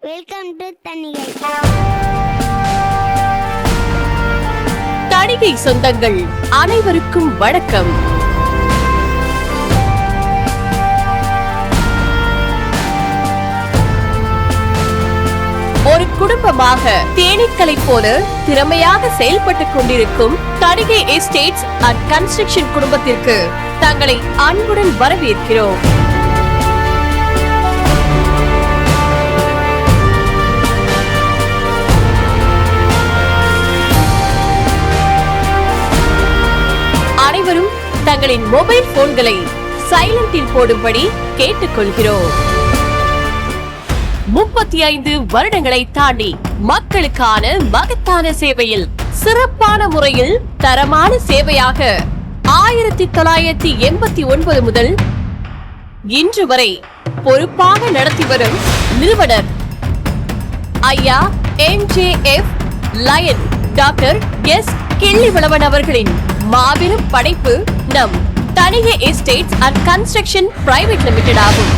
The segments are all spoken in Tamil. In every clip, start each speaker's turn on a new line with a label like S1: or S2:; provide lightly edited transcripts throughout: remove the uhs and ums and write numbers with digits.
S1: Welcome to Thanigai.
S2: தணிகை சொந்தங்கள் அனைவருக்கும் வணக்கம். ஒரு குடும்பமாக தேனீக்களை போல திறமையாக செயல்பட்டுக் கொண்டிருக்கும் தணிகை எஸ்டேட்ஸ் அண்ட் கன்ஸ்ட்ரக்ஷன் குடும்பத்திற்கு தங்களை அன்புடன் வரவேற்கிறோம். அனைவரும் தங்களின் மொபைல் போன்களை சைலண்டில் போடும்படி கேட்டுக்கொள்கிறோம். 35 வருடங்களை தாண்டி மக்களுக்கான மகத்தான சேவையில் சிறப்பான முறையில் தரமான சேவையாக 1989 முதல் இன்று வரை பொறுப்பாக நடத்தி வரும் நிறுவனர் ஐயா MJF lion doctor S Killivalavan அவர்களின் மாபெரும் படைப்பு நம் Thanigai estates and construction private limited ஆகும்.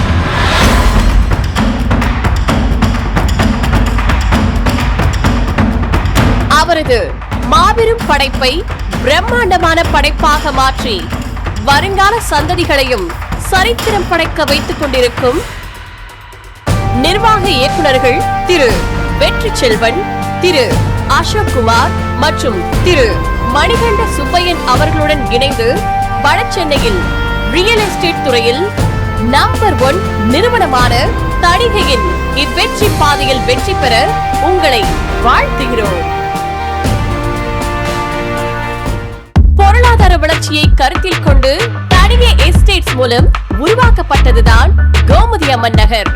S2: அவரது மாபெரும் படைப்பை பிரம்மாண்டமான படைப்பாக மாற்றி வருங்கால சந்ததிகளையும் சரித்திரம் படைக்க வைத்துக் கொண்டிருக்கும் நிர்வாக இயக்குநர்கள் திரு வெற்றி செல்வன், திரு அசோக் குமார் மற்றும் திரு மணிகண்ட சுப்பையன் அவர்களுடன் இணைந்து வடசென்னையில் ரியல் எஸ்டேட் துறையில் நம்பர் 1 நிறுவனமான தணிகையின் இவ்வெற்றி பாதையில் வெற்றி பெற உங்களை வாழ்த்துகிறோம். பொருளாதார வளர்ச்சியை கருத்தில் கொண்டு தணிகை எஸ்டேட்ஸ் மூலம் உருவாக்கப்பட்டதுதான் கோமதி அம்மன் நகர்.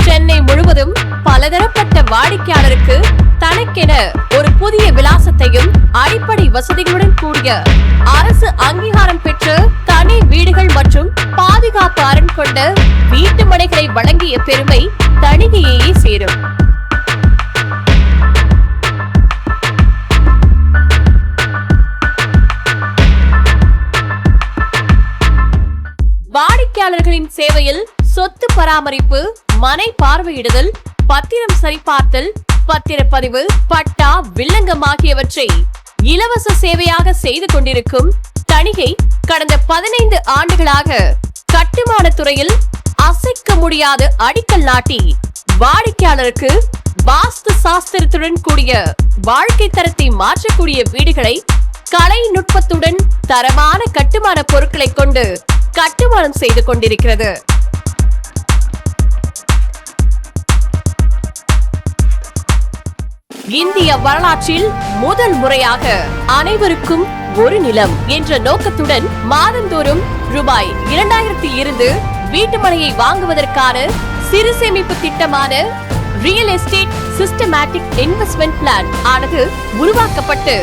S2: சென்னை முழுவதும் பலதரப்பட்ட வாடிக்கையாளருக்கு தனக்கென ஒரு புதிய விலாசத்தையும் அடிப்படை வசதிகளுடன் கூடிய அரசு அங்கீகாரம் பெற்ற தனி வீடுகள் மற்றும் பாதுகாப்பு அரண் கொண்ட வீட்டு மனைகளை வழங்கிய பெருமை தணிகையே சேரும். வாடிக்கையாளர்களின் சேவையில் சொத்து பராமரிப்பு, மனை பார்வையிடுதல், பத்திரம் சரிபார்த்தல், பத்திரப்பதிவு, பட்டா, வில்லங்கம் ஆகியவற்றை இலவச சேவையாக செய்து கொண்டிருக்கும் தணிகை கடந்த 15 ஆண்டுகளாக கட்டுமான துறையில் அசைக்க முடியாத அடிக்கல் நாட்டி வாடிக்கையாளருக்கு வாஸ்து சாஸ்திரத்துடன் கூடிய வாழ்க்கை தரத்தை மாற்றக்கூடிய வீடுகளை கலை நுட்பத்துடன் தரமான கட்டுமான பொருட்களை கொண்டு கட்டுமானம் செய்து கொண்டிருக்கிறது. இந்திய வரலாற்றில் முதல் முறையாக அனைவருக்கும் ஒரு நிலம் என்ற நோக்கத்துடன் மாதந்தோறும் ரூபாய் 2000 இருந்து வீட்டுமனையை வாங்குவதற்கான சிறு சேமிப்பு திட்டமான real estate systematic investment plan ஆனது உருவாக்கப்பட்டு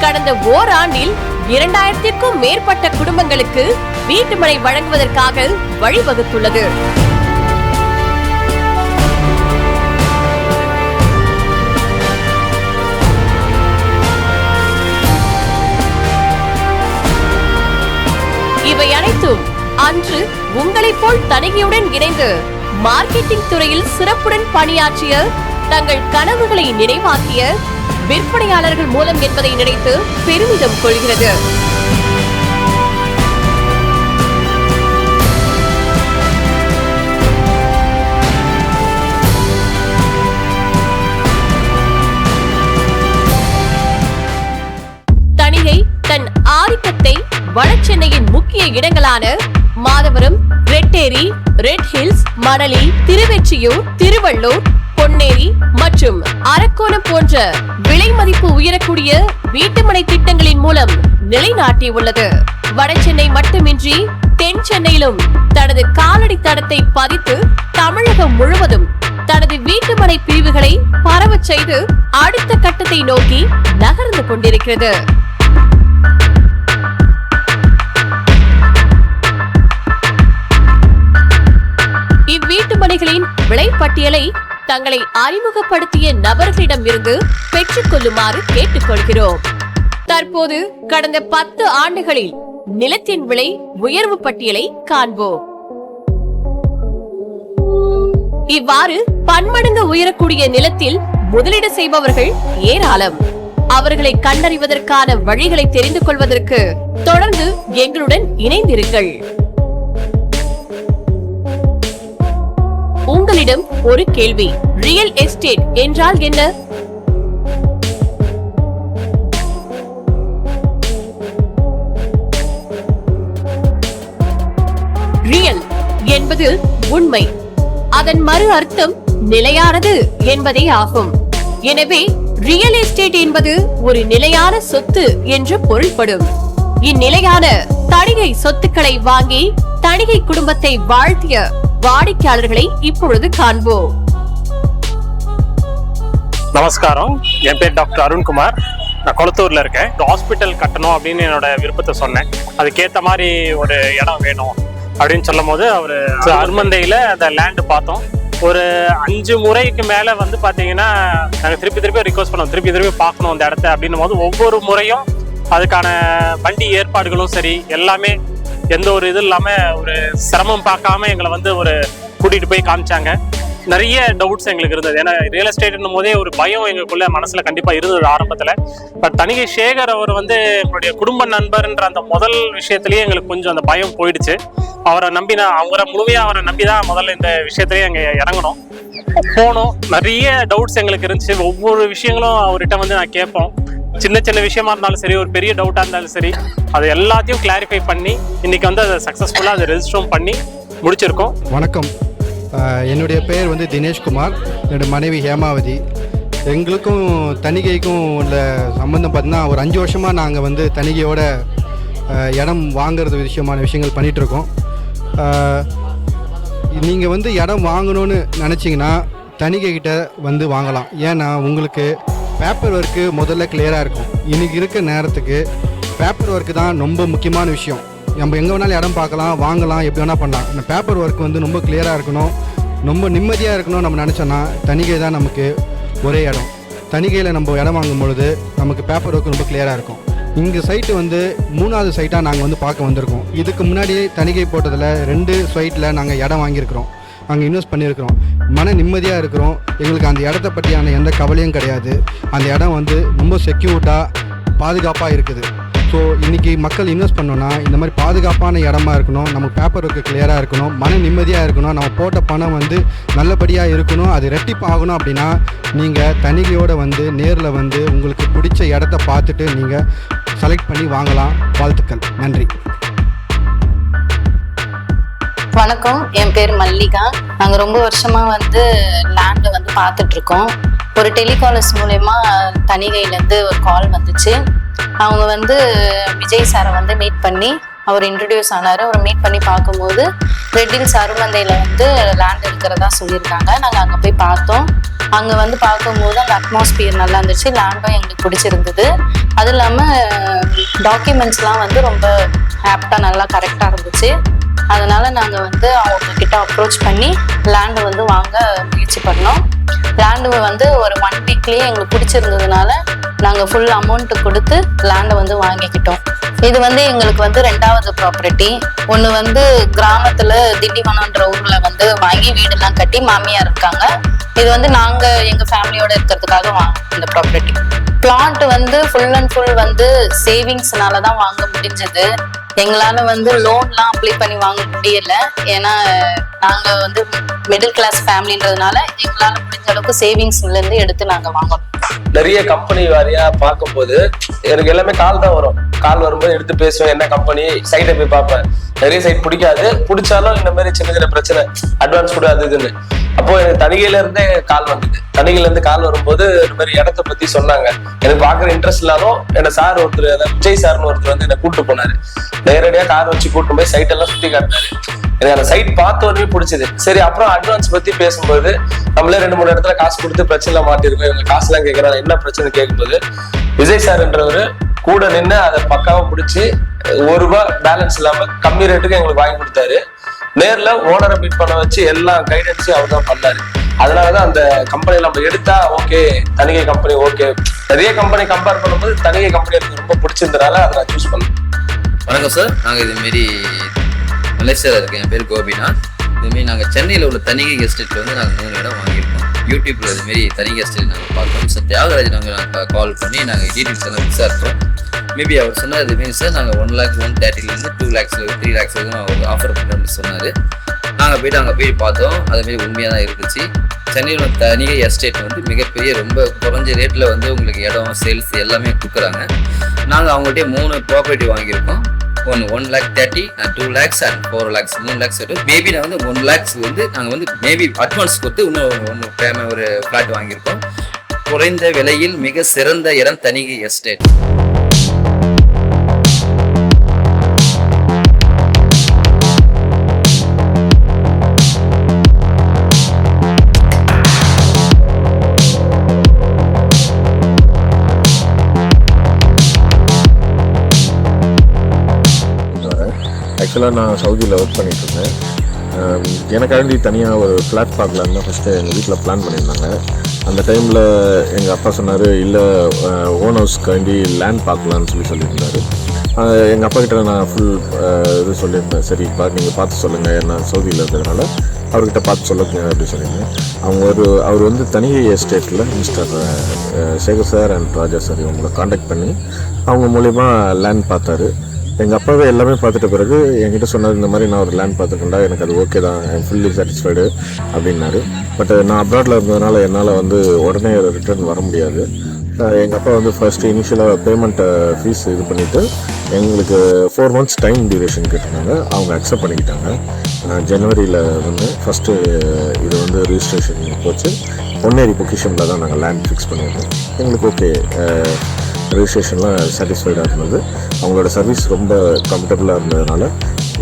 S2: கடந்த ஓராண்டில் 2000க்கும் மேற்பட்ட குடும்பங்களுக்கு வீட்டுமனை வழங்குவதற்காக வழிவகுத்துள்ளது. இவை அனைத்தும் அன்று உங்களைப் போல் தணிகையுடன் இணைந்து மார்க்கெட்டிங் துறையில் சிறப்புடன் பணியாற்றிய தங்கள் கனவுகளை நிறைவாக்கிய விற்பனையாளர்கள் மூலம் என்பதை நினைத்து பெருமிதம் கொள்கிறது. தணிகை தன் ஆதிக்கத்தை வடசென்னையின் முக்கிய இடங்களான மாதவரம், ரெட்டேரி, ரெட் ஹில்ஸ், மணலி, திருவெற்றியூர், திருவள்ளூர், பொன்னேரி மற்றும் அரக்கோணம் போன்ற விலை மதிப்பு உயரக்கூடிய வீட்டுமனை திட்டங்களின் மூலம் நிலைநாட்டியுள்ளது. வடசென்னை மட்டுமின்றி தென் சென்னையிலும் தனது காலடி தடத்தை பதித்து தமிழகம் முழுவதும் தனது வீட்டுமனை பிரிவுகளை பரவச் செய்து அடுத்த கட்டத்தை நோக்கி நகர்ந்து கொண்டிருக்கிறது. இவ்வீட்டு மனைகளின் விலை பட்டியலை தங்களை அறிமுகப்படுத்திய நபர்களிடம் இருந்து பெற்றுக் கொள்ளுமாறு கேட்டுக்கொள்கிறோம். தற்போது கடந்த 10 ஆண்டுகளில் நிலத்தின் விலை உயர்வு பட்டியலை காண்போம். இவ்வாறு பன்மடங்கு உயரக்கூடிய நிலத்தில் முதலீடு செய்பவர்கள் ஏராளம். அவர்களை கண்டறிவதற்கான வழிகளை தெரிந்து கொள்வதற்கு தொடர்ந்து எங்களுடன் இணைந்திருங்கள். உங்களிடம் ஒரு கேள்வி, ரியல் எஸ்டேட் என்றால் என்ன? ரியல் என்பது உண்மை, அதன் மறு அர்த்தம் நிலையானது என்பதே ஆகும். எனவே ரியல் எஸ்டேட் என்பது ஒரு நிலையான சொத்து என்று பொருள்படும். இந்நிலையான தணிகை சொத்துக்களை வாங்கி தணிகை குடும்பத்தை வாழ்த்திய வாடிக்கையாளர்களை இப்பொழுது காண்போம்.
S1: நமஸ்காரம், என் பேர் டாக்டர் அருண்குமார். நான் கொளத்தூர்ல இருக்கேன். ஹாஸ்பிட்டல் கட்டணும் அப்படின்னு என்னோட விருப்பத்தை சொன்னேன். அதுக்கேற்ற மாதிரி ஒரு இடம் வேணும் அப்படின்னு சொல்லும் போது அவர் அருமந்தையில அந்த லேண்டு பார்த்தோம். ஒரு 5 முறைக்கு மேல வந்து பாத்தீங்கன்னா நாங்கள் திருப்பி ரிக்வஸ்ட் பண்ணோம், திருப்பி பார்க்கணும் அந்த இடத்த அப்படின்னும் போது ஒவ்வொரு முறையும் அதுக்கான வண்டி ஏற்பாடுகளும் சரி எல்லாமே எந்த ஒரு இது இல்லாம ஒரு சிரமம் பார்க்காம எங்களை வந்து ஒரு கூட்டிட்டு போய் காமிச்சாங்க. நிறைய டவுட்ஸ் எங்களுக்கு இருந்தது. ஏன்னா ரியல் எஸ்டேட்னும் போதே ஒரு பயம் எங்களுக்குள்ள மனசுல கண்டிப்பா இருந்தது ஆரம்பத்துல. பட் தணிகை சேகர் அவர் வந்து எங்களுடைய குடும்ப நண்பர்ன்ற அந்த முதல் விஷயத்திலேயே எங்களுக்கு கொஞ்சம் அந்த பயம் போயிடுச்சு. அவரை நம்பி அவரை முழுமையா அவரை நம்பிதான் முதல்ல இந்த விஷயத்திலேயே எங்க இறங்கணும் போனோம். நிறைய டவுட்ஸ் எங்களுக்கு இருந்துச்சு. ஒவ்வொரு விஷயங்களும் அவர்கிட்ட வந்து நான் கேட்போம். சின்ன விஷயமா இருந்தாலும் சரி, ஒரு பெரிய டவுட்டா இருந்தாலும் சரி, அது எல்லாத்தையும் கிளாரிஃபை பண்ணி இன்னைக்கு வந்து அதை சக்சஸ்ஃபுல்லா அதை ரெஜிஸ்டரும் பண்ணி முடிச்சிருக்கோம்.
S3: வணக்கம், என்னுடைய பெயர் வந்து தினேஷ்குமார். என்னுடைய மனைவி ஹேமாவதி. எங்களுக்கும் தணிகைக்கும் உள்ள சம்பந்தம் பார்த்தீங்கன்னா ஒரு 5 வருஷமாக நாங்கள் வந்து தணிகையோட இடம் வாங்கிறது விஷயமான விஷயங்கள் பண்ணிகிட்ருக்கோம். நீங்கள் வந்து இடம் வாங்கணும்னு நினச்சிங்கன்னா தணிகைக்கிட்ட வந்து வாங்கலாம். ஏன்னா உங்களுக்கு பேப்பர் ஒர்க்கு முதல்ல கிளியராக இருக்கும். இன்றைக்கி இருக்க நேரத்துக்கு பேப்பர் ஒர்க்கு தான் ரொம்ப முக்கியமான விஷயம். நம்ம எங்கே வேணாலும் இடம் பார்க்கலாம், வாங்கலாம், எப்படி வேணால் பண்ணலாம். இந்த பேப்பர் ஒர்க் வந்து ரொம்ப கிளியராக இருக்கணும், ரொம்ப நிம்மதியாக இருக்கணும். நம்ம நினச்சோன்னா தணிகை தான் நமக்கு ஒரே இடம். தணிகையில் நம்ம இடம் வாங்கும் பொழுது நமக்கு பேப்பர் ஒர்க் ரொம்ப கிளியராக இருக்கும். இங்கே சைட்டு வந்து 3வது சைட்டாக நாங்கள் வந்து பார்க்க வந்திருக்கோம். இதுக்கு முன்னாடியே தணிகை போட்டதில் 2 சைட்டில் நாங்கள் இடம் வாங்கியிருக்கிறோம், அங்கே இன்வெஸ்ட் பண்ணியிருக்கிறோம். மன நிம்மதியாக இருக்கிறோம். எங்களுக்கு அந்த இடத்த பற்றியான எந்த கவலையும் கிடையாது. அந்த இடம் வந்து ரொம்ப செக்யூர்டாக பாதுகாப்பாக இருக்குது. ஸோ இன்றைக்கி மக்கள் இன்வெஸ்ட் பண்ணோன்னா இந்த மாதிரி பாதுகாப்பான இடமா இருக்கணும், நம்ம பேப்பர் ஒர்க்கு கிளியராக இருக்கணும், மன நிம்மதியாக இருக்கணும், நம்ம போட்ட பணம் வந்து நல்லபடியாக இருக்கணும், அது ரெட்டிப்பு ஆகணும். அப்படின்னா நீங்கள் தணிகையோடு வந்து நேரில் வந்து உங்களுக்கு பிடிச்ச இடத்த பார்த்துட்டு நீங்கள் செலக்ட் பண்ணி வாங்கலாம். வாழ்த்துக்கள், நன்றி.
S4: வணக்கம், என் பேர் மல்லிகா. நாங்கள் ரொம்ப வருஷமாக வந்து லேண்டு வந்து பார்த்துட்ருக்கோம். ஒரு டெலிகாலர்ஸ் மூலயமா தணிகையிலேருந்து ஒரு கால் வந்துச்சு. அவங்க வந்து விஜய் சாரை வந்து மீட் பண்ணி அவர் இன்ட்ரடியூஸ் ஆனார். அவரை மீட் பண்ணி பார்க்கும்போது ரெட் ஹில்ஸ் அருமந்தையில் வந்து லேண்ட் இருக்கிறதா சொல்லியிருக்காங்க. நாங்கள் அங்கே போய் பார்த்தோம். அங்கே வந்து பார்க்கும்போது அந்த அட்மாஸ்பியர் நல்லா இருந்துச்சு, லேண்டும் எங்களுக்கு பிடிச்சிருந்தது. அது இல்லாமல் டாக்குமெண்ட்ஸ்லாம் வந்து ரொம்ப ஆப்டாக நல்லா கரெக்டாக இருந்துச்சு. அதனால் நாங்கள் வந்து அவங்கக்கிட்ட அப்ரோச் பண்ணி லேண்டை வந்து வாங்க முயற்சி பண்ணோம். லேண்டு வந்து ஒரு 1 வீக்லேயே எங்களுக்கு பிடிச்சிருந்ததுனால நாங்கள் ஃபுல் அமௌண்ட்டு கொடுத்து லேண்டை வந்து வாங்கிக்கிட்டோம். இது வந்து எங்களுக்கு வந்து 2வது ப்ராப்பர்ட்டி. ஒன்று வந்து கிராமத்தில் திண்டிவனம்ன்ற ஊரில் வந்து வாங்கி வீடெல்லாம் கட்டி மாமியார் இருக்காங்க. இது வந்து நாங்கள் எங்கள் ஃபேமிலியோடு இருக்கிறதுக்காக வாங்கினோம் இந்த ப்ராப்பர்ட்டி. பிளாட் வந்து ஃபுல் அண்ட் ஃபுல் வந்து சேவிங்ஸ்னால தான் வாங்க முடிஞ்சது. எங்களால் வந்து லோன்லாம் அப்ளை பண்ணி வாங்க முடியல. ஏன்னா நாங்கள் வந்து மிடில் கிளாஸ் ஃபேமிலின்றதுனால எங்களால் முடிஞ்ச அளவுக்கு சேவிங்ஸ்லேருந்து எடுத்து நாங்கள் வாங்கணும்.
S5: நிறைய கம்பெனி வாரியா பார்க்கும்போது எனக்கு எல்லாமே கால் தான் வரும். கால் வரும்போது எடுத்து பேசுவேன், என்ன கம்பெனி, சைட்டை போய் பார்ப்பேன். நிறைய சைட் பிடிக்காது, பிடிச்சாலும் இந்த மாதிரி சின்ன பிரச்சனை, அட்வான்ஸ் கூட அது இதுன்னு. அப்போ எனக்கு தணிகையில இருந்தே கால் வந்தது. தணிகையில இருந்து கால் வரும்போது இந்த மாதிரி இடத்த பத்தி சொன்னாங்க. எனக்கு பாக்குற இன்ட்ரெஸ்ட் இல்லாலும் என்ன சார் ஒருத்தர், விஜய் சார்னு ஒருத்தர் வந்து என்ன கூட்டு போனாரு. நேரடியா கார் வச்சு கூட்டு போய் சைட் எல்லாம் சுத்தி காட்டினாரு. எனக்கு அந்த சைட் பார்த்த உடனே பிடிச்சது. சரி, அப்புறம் அட்வான்ஸ் பத்தி பேசும்போது நம்மளே 2-3 இடத்துல காசு கொடுத்து பிரச்சனை மாட்டிருக்கோம். இவங்க காசு எல்லாம் கேட்கறாங்க, என்ன பிரச்சனை கேட்கும்போது விஜய் சார்ன்றவரு கூட நின்று அதை பக்காவா முடிச்சு ₹1 பேலன்ஸ் இல்லாம கம்மி ரேட்டுக்கு எங்களுக்கு வாங்கி கொடுத்தாரு. நேர்ல ஓனரை மீட் பண்ண வச்சு எல்லா கைடன்ஸையும் அவர் தான் பண்ணாரு. அதனாலதான் அந்த கம்பெனில நம்ம எடுத்தா ஓகே, தணிகை கம்பெனி ஓகே. நிறைய கம்பெனி கம்பேர் பண்ணும்போது தணிகை கம்பெனி எனக்கு ரொம்ப பிடிச்சிருந்தனால அதை நான் சூஸ் பண்ணேன்.
S6: வணக்கம் சார், நாங்கள் இதுமாரி மலேசியாவில் இருக்கேன். என் பேர் கோபிநாத். இதுமாரி நாங்கள் சென்னையில் உள்ள தனிகை எஸ்டேட்டில் வந்து நாங்கள் 3 இடம் வாங்கியிருக்கோம். யூடியூப்பில் இதுமாரி தனிகை எஸ்டேட் நாங்கள் பார்த்தோம். சார் தியாகராஜ் நாங்கள் கால் பண்ணி நாங்கள் டீட்டெயில்ஸ் எல்லாம் விசாரித்தோம். மேபி அவர் சொன்னார் இதுமாரி சார் நாங்கள் 1,30,000 2 lakhs 3 lakhs வரைக்கும் அவர் ஆஃபர் பண்ணுறோம்னு சொன்னார். நாங்கள் போய்ட்டு அங்கே போய் பார்த்தோம். அதுமாரி உண்மையாக தான் இருந்துச்சு. சென்னையில் உள்ள தனிகை எஸ்டேட் வந்து மிகப்பெரிய ரொம்ப குறைஞ்ச ரேட்டில் வந்து உங்களுக்கு இடம் சேல்ஸ் எல்லாமே கொடுக்குறாங்க. நாங்கள் அவங்கள்ட்டே 3 ப்ராப்பர்ட்டி வாங்கியிருக்கோம். 1,30,000 and 2 lakhs and 4 lakhs 3 lakhs maybe நான் வந்து 1 lakhs வந்து நாங்கள் வந்து மேபி அட்வான்ஸ் கொடுத்து இன்னும் ஒரு ஃப்ளாட் வாங்கியிருக்கோம். குறைந்த விலையில் மிக சிறந்த இடம் தனிகை எஸ்டேட்.
S7: ஆக்சுவலாக நான் சவுதியில் ஒர்க் பண்ணிட்டு இருந்தேன். எனக்காண்டி தனியாக ஒரு ஃப்ளாட் பார்க்கலான்னு தான் ஃபஸ்ட்டு எங்கள் வீட்டில் பிளான் பண்ணியிருந்தாங்க. அந்த டைமில் எங்கள் அப்பா சொன்னார், இல்லை ஓன் ஹவுஸ்க்காண்டி லேண்ட் பார்க்கலான்னு சொல்லியிருந்தார். எங்கள் அப்பா கிட்ட நான் ஃபுல் இது சொல்லியிருந்தேன். சரி நீங்கள் பார்த்து சொல்லுங்கள், நான் சவுதியில் இருக்கிறதுனால அவர்கிட்ட பார்த்து சொல்லுங்க அப்படின்னு சொல்லியிருந்தேன். அவர் வந்து தனிகை எஸ்டேட்டில் mister Sekar sir and Raja sir இவங்களை காண்டாக்ட் பண்ணி அவங்க மூலிமா லேண்ட் பார்த்தாரு. எங்கள் அப்பாவே எல்லாமே பார்த்துட்ட பிறகு என்கிட்ட சொன்னார், இந்த மாதிரி நான் ஒரு லேண்ட் பார்த்துக்கண்டா, எனக்கு அது ஓகே தான், ஐ எம் ஃபுல்லி சாட்டிஸ்ஃபைடு அப்படின்னாரு. பட் நான் அப்ராடில் இருந்ததுனால என்னால் வந்து உடனே ரிட்டர்ன் வர முடியாது. எங்கள் அப்பா வந்து ஃபர்ஸ்ட்டு இனிஷியலாக பேமெண்ட்டை ஃபீஸ் இது பண்ணிவிட்டு எங்களுக்கு 4 months டைம் டியூரேஷன் கேட்டிருந்தாங்க. அவங்க அக்செப்ட் பண்ணிக்கிட்டாங்க. ஜனவரியில் வந்து ஃபஸ்ட்டு இது வந்து ரிஜிஸ்ட்ரேஷன் போச்சு. பொன்னேரி பொக்கிஷனில் தான் நாங்கள் லேண்ட் ஃபிக்ஸ் பண்ணியிருந்தோம். எங்களுக்கு ஓகே, ரெஜிஸ்ட்ரேஷன்லாம் சாட்டிஸ்ஃபைடாக இருந்தது. அவங்களோட சர்வீஸ் ரொம்ப கம்ஃபர்டபுளாக இருந்ததுனால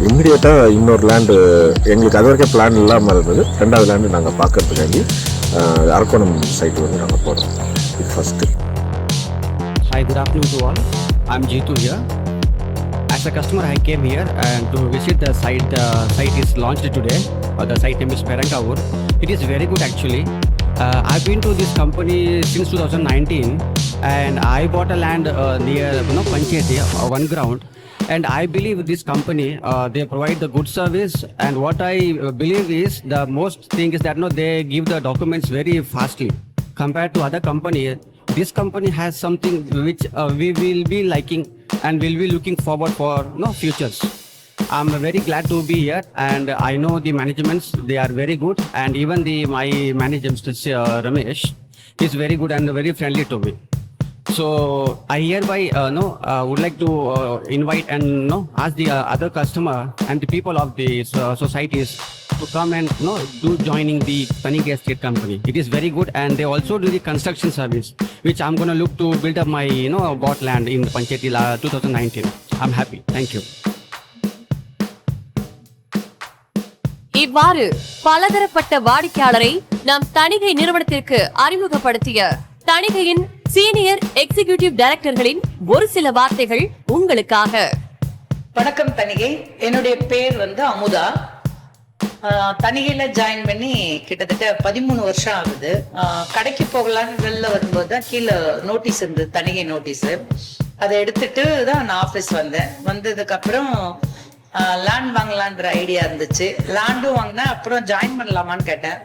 S7: இம்மிடியேட்டாக இன்னொரு லேண்டு எங்களுக்கு அது வரைக்கும் பிளான் இல்லாமல் இருந்தது. 2வது லேண்டு நாங்கள் பார்க்கறதுக்காண்டி அரக்கோணம் சைட்டு வந்து நாங்கள் போகிறோம். இது first.
S8: Hi, good afternoon to all. I'm Jitu here. As a customer, I came here and to visit the site. The site is launched today. The site name is Perangkavur. It is very good actually. I've been to this company since 2019, and I bought a land near Panchayati, one ground. And I believe this company, they provide the good service. And what I believe is the most thing is that they give the documents very fastly compared to other companies. This company has something which we will be liking and will be looking forward for futures. I'm very glad to be here, and I know the managements, they are very good, and even my manager Mr. Ramesh is very good and very friendly to me. So I hereby would like to invite and ask the other customer and the people of the societies to come and do joining the Tanigai Estate company. It is very good, and they also do the construction service, which I'm going to look to build up my bought land in Panchayati 2019. I'm happy. Thank you.
S2: இவ்வாறு பலதரப்பட்ட வாடிக்கையாளரை நாம் தணிகை நிறுவனத்திற்கு அறிமுகப்படுத்திய தணிகையின் சீனியர் எக்ஸிகியூட்டிவ் டைரக்டர்களின் ஒரு சில வார்த்தைகள் உங்களுக்காக.
S9: வணக்கம் தணிகை, என்னுடைய பேர் அமுதா. தணிகையில ஜாயின் பண்ணி கிட்டத்தட்ட 13 வருஷம் ஆகுது. கடைக்கு போகலான்னு வெளில வரும்போது தான் கீழே நோட்டீஸ் இருந்தது, தணிகை நோட்டீஸ். அதை எடுத்துட்டு தான் நான் ஆஃபீஸ் வந்தேன். வந்ததுக்கு அப்புறம் லேண்ட் வாங்கலான்ற ஐடியா இருந்துச்சு. லேண்டும் வாங்கினேன். அப்புறம் ஜாயின் பண்ணலாமான்னு கேட்டேன்.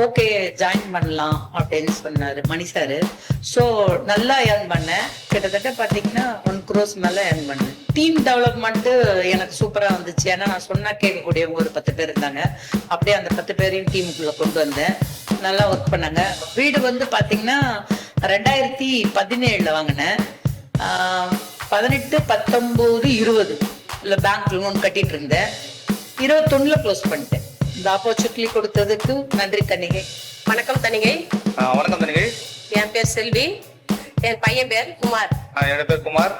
S9: ஓகே ஜாயின் பண்ணலாம் அப்படின்னு சொன்னாரு மணி சாரு. ஸோ நல்லா ஏர்ன் பண்ணேன். கிட்டத்தட்ட பார்த்தீங்கன்னா 1 crore மேலே ஏர்ன் பண்ணேன். டீம் டெவலப்மெண்ட்டு எனக்கு சூப்பராக வந்துச்சு. ஏன்னா நான் சொன்னா கேட்கக்கூடியவங்க ஒரு 10 பேர் இருந்தாங்க. அப்படியே அந்த 10 பேரையும் டீமுக்குள்ள கொண்டு வந்தேன். நல்லா ஒர்க் பண்ணாங்க. வீடு பார்த்தீங்கன்னா 2017 வாங்கினேன். 18, 19, 20 இல்லை பேங்க் லோன் கட்டிட்டு இருந்தேன். 21 க்ளோஸ் பண்ணிட்டேன். இந்த ஆப்பர்ச்சுனிட்டி கொடுத்ததுக்கு நன்றி தணிகை.
S10: வணக்கம் தணிகை.
S11: வணக்கம் தணிகை.
S10: என் பேர் செல்வி, என் பையன் பேர் குமார்.
S11: என்னோட பேர் குமார்.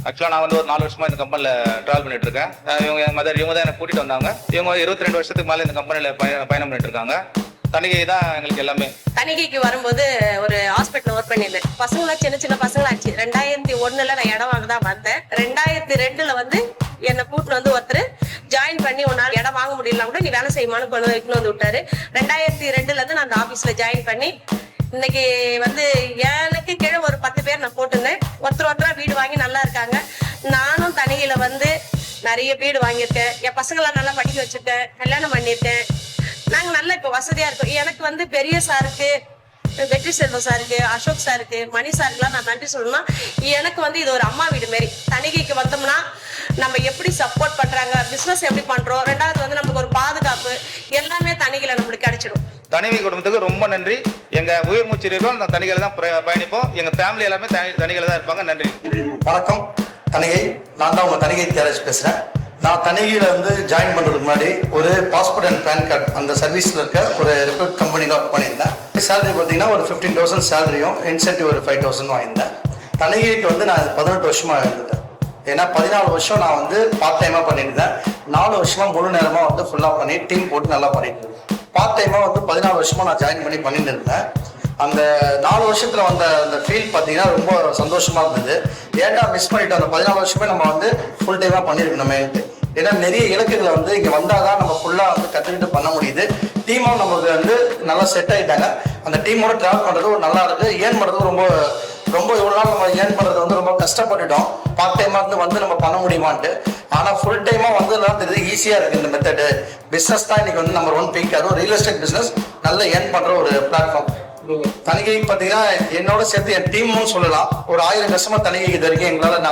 S11: ஆக்சுவலாக நான் ஒரு 4 வருஷமா இந்த கம்பெனியில் ட்ராவல் பண்ணிட்டு இருக்கேன். இவங்க தான் எனக்கு கூட்டிட்டு வந்தாங்க. இவங்க 22 வருஷத்துக்கு மேலே இந்த கம்பெனியில் பயணம் பண்ணிட்டு இருக்காங்க. தணிகை தான் எங்களுக்கு எல்லாமே.
S10: தணிகைக்கு வரும்போது ஒரு ஹாஸ்பிட்டல் ஒர்க் பண்ணியிருந்தேன். பசங்களா சின்ன பசங்களாச்சு. 2001 நான் இடம் வாங்க தான் வந்தேன். 2002 என்னை கூட்டிட்டு ஒருத்தர் ஜாயின் பண்ணி உன்னால இடம் வாங்க முடியல கூட நீ வேலை செய்யுமான்னு கொண்டு விட்டாரு. 2002 நான் அந்த ஆபீஸ்ல ஜாயின் பண்ணி இன்னைக்கு எனக்கு கீழே ஒரு 10 பேர் நான் போட்டிருந்தேன். ஒருத்தரா வீடு வாங்கி நல்லா இருக்காங்க. நானும் தணிகையில நிறைய வீடு வாங்கியிருக்கேன். என் பசங்களை நல்லா படிக்க வச்சிருக்கேன். கல்யாணம் பண்ணியிருக்கேன். நாங்க நல்ல இப்ப வசதியா இருக்கோம். எனக்கு வந்து பெரிய சாருக்கு, வெற்றி செல்வம் சாருக்கு, அசோக் சாருக்கு, மணி சாருக்குலாம் நான் நன்றி சொல்லணும்னா, எனக்கு வந்து இது ஒரு அம்மா வீடு மாரி. தணிகைக்கு வந்தோம்னா நம்ம எப்படி சப்போர்ட் பண்றாங்க, பிசினஸ் எப்படி பண்றோம், ரெண்டாவது வந்து நமக்கு ஒரு பாதுகாப்பு எல்லாமே தணிகையில நம்மளுக்கு கிடைச்சிடும்.
S11: தனிகை குடும்பத்துக்கு ரொம்ப நன்றி. எங்க உயிர் மூச்சு இருக்கும் அந்த தனிகையில தான் பயணிப்போம். எங்க ஃபேமிலி எல்லாமே தனிகையில தான் இருப்பாங்க. நன்றி.
S12: வணக்கம் தணிகை. நான் தான் உங்க தணிகை தேரேஷ் பேசுறேன். நான் தணிகையில வந்து ஜாயின் பண்றதுக்கு முன்னாடி ஒரு பாஸ்போர்ட் அண்ட் பேன் கார்டு அந்த சர்வீஸ்ல இருக்க ஒரு ரெப்யூட் கம்பெனில ஒர்க் பண்ணியிருந்தேன். சேலரி பார்த்தீங்கன்னா ஒரு 15,000 சேலரியும் இன்சென்டிவ் ஒரு 5,000 வாங்கியிருந்தேன். தணிகைக்கு வந்து நான் 18 வருஷமா இருந்தேன். ஏன்னா 14 வருஷம் நான் வந்து பார்ட் டைமா பண்ணியிருந்தேன். 4 வருஷமா முழு நேரமா வந்து ஃபுல்லா பண்ணி டீம் போட்டு நல்லா பண்ணிட்டு இருந்தேன். பார்ட் டைமா வந்து 14 வருஷமா நான் ஜாயின் பண்ணிட்டு இருந்தேன். அந்த 4 வருஷத்துல வந்த அந்த ஃபீல் பார்த்தீங்கன்னா ரொம்ப சந்தோஷமா இருந்தது. ஏன்டா மிஸ் பண்ணிட்டோம், அந்த 14 வருஷமே நம்ம வந்து ஃபுல் டைமா பண்ணிருக்கணுமே. ஏன்னா நிறைய இலக்குகளை வந்து இங்க வந்தாதான் நம்ம ஃபுல்லா வந்து கத்துக்கிட்டு பண்ண முடியுது. டீமும் நமக்கு வந்து நல்லா செட் ஆயிட்டாங்க. அந்த டீமோட டிராவல் பண்றது ஒரு நல்லா இருக்கு. ஏர்ன் பண்றது ரொம்ப இவ்வளவு நாள் நம்ம ஏர்ன் பண்றது வந்து ரொம்ப கஷ்டப்பட்டுட்டோம். பார்ட் டைமா வந்து நம்ம பண்ண முடியுமான்ட்டு. ஆனா ஃபுல் டைமா வந்ததுலாம் தெரியுது ஈஸியா இருக்கு இந்த மெத்தடு. பிசினஸ் தான் இன்னைக்கு வந்து நம்பர் 1 பீக். அதுவும் ரியல் எஸ்டேட் பிசினஸ் நல்ல ஏர்ன் பண்ற ஒரு பிளாட்ஃபார்ம். தணிகை பார்த்தீங்கன்னா என்னோட சேர்த்து என் டீம்னு சொல்லலாம். ஒரு 1000 கஸ்டமர் தணிகைக்கு இது வரைக்கும் எங்களால்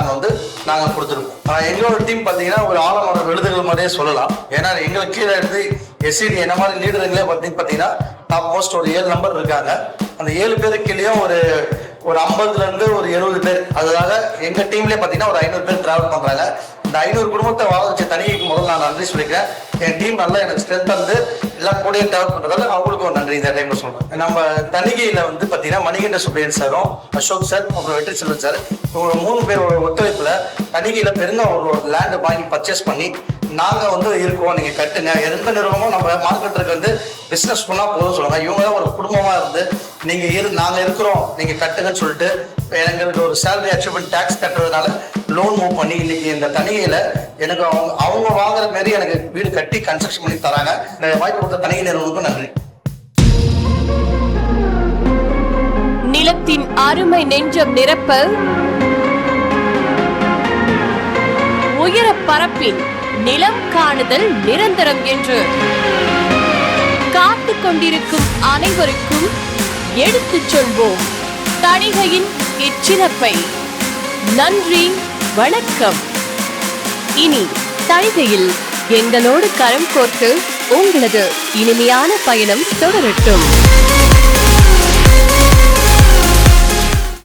S12: நாங்கள் கொடுத்துருக்கோம். எங்களோட டீம் பார்த்தீங்கன்னா ஒரு ஆழமான விழுதுகள் மாதிரியே சொல்லலாம். ஏன்னா எங்களுக்கு கீழே இருந்து எஸ்சிடி என்ன மாதிரி லீடருங்களே பார்த்தீங்கன்னா டாப் மோஸ்ட் ஒரு 7 நம்பர் இருக்காங்க. அந்த 7 பேருக்கு கீழேயும் ஒரு 50ல இருந்து ஒரு 70 பேர். அதனால எங்க டீம்லேயே பார்த்தீங்கன்னா ஒரு 500 பேர் டிராவல் பண்றாங்க. இந்த 500 குடும்பத்தை வாழ வச்ச தணிகைக்கு முதல்ல நான் நன்றி சொல்லிக்கிறேன். என் டீம் நல்லா எனக்கு ஸ்ட்ரென்த் வந்து எல்லாம் கூட டிராவல் பண்றதால அவங்களுக்கு ஒரு நன்றி இந்த டைம்ல சொல்றேன். நம்ம தணிகையில வந்து பாத்தீங்கன்னா மணிகண்ட சுப்ரியன் சாரும், அசோக் சார், அப்புறம் வெற்றி செல்வன் சார், இவங்க 3 பேரோட ஒத்துழைப்புல தணிகையில பெருங்க ஒரு லேண்ட் வாங்கி பர்ச்சேஸ் பண்ணி நாங்க வந்து இருக்கோம், நீங்க கட்டுங்க. எந்த நிறுவனமும் நம்ம மார்க்கெட்டுக்கு வந்து பிசினஸ் பண்ணா போதும் சொல்லுவாங்க. இவங்க தான் ஒரு குடும்பமா இருந்து நாங்க இருக்கிறோம், நீங்க கட்டுங்கன்னு சொல்லிட்டு எங்களுக்கு ஒரு சேலரி அச்சீவ்மெண்ட் டேக்ஸ் கட்டுறதுனால லோன் மூவ் பண்ணி இன்னைக்கு இந்த தணிகையில எனக்கு அவங்க வாங்குற மாதிரி எனக்கு வீடு கட்டி கன்ஸ்ட்ரக்ஷன் பண்ணி தராங்க. இந்த வாய்ப்பு கொடுத்த தணிகை நிறுவனத்துக்கு நன்றி.
S2: நிலத்தின் அருமை நெஞ்சம் நிரப்ப உயர பரப்பின் நிலம் காணுதல் நிரந்தரம் என்று காத்துக் கொண்டிருக்கும் அனைவருக்கும் எடுத்துச் சொல்வோம் தணிகையின் இச்சிறப்பை. நன்றி, வணக்கம். இனி தணிகையில் எங்களோடு கரம் கோர்த்து உங்களது இனிமையான பயணம் தொடரட்டும்.